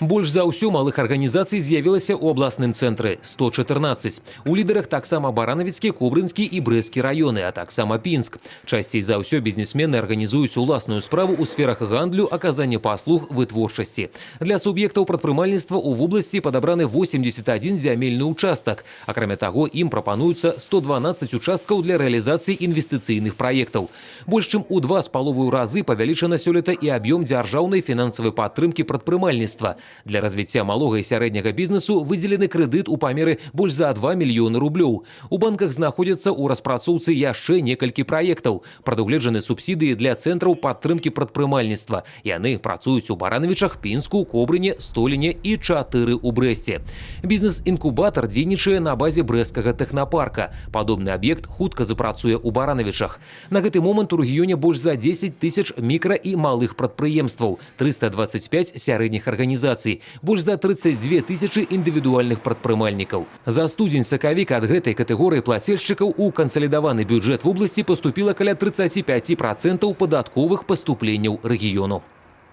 Больш за ўсё малых арганізацый з'явілася ў абласным цэнтры – 114. У лідарах таксама Баранавіцкі, Кобрынскі і Брэсцкі раёны, а таксама Пінск. Часцей за ўсё бізнесмены арганізуюць уласную справу ў сферах гандлю, аказання паслуг, вытворчасці. Для суб'ектаў прадпрымальніцтва ў вобласці падабраны 81 зямельны участак. Акрамя таго, ім прапануюцца 112 участкаў для рэалізацыі інвестыцыйных праектаў. Больш чым у 2,5 разы павялічана сёлета і аб'ём дзяржаўнай фінансавай падтрымкі прадпрымальніцтва. Для развіцця малога і сярэдняга бізнесу выдзелены крэдыт у памеры больш за 2 мільёны рублёў. У банках знаходзяцца ў распрацоўцы яшчэ некалькі праектаў. Прадугледжаны субсідыі для цэнтраў падтрымкі прадпрымальніцтва. Яны працуюць у Баранавічах, Пінску, Кобрыне, Століне і 4 у Брэсце. Бізнес-інкубатар дзейнічае на базе брэсцкага тэхнапарка. Падобны аб'ект хутка запрацуе ў Баранавічах. На гэты момант у рэгіёне больш за 10 тысяч мікра- і малых прадпрыемстваў, 325 сярэдніх арганізацый, больш за 32 тысячы індывідуальных прадпрымальнікаў. За студзень-сакавік ад гэтай катэгорыі плацельшчыкаў у кансалідаваны бюджэт вобласці паступіла каля 35% падатковых паступленняў рэгіёну.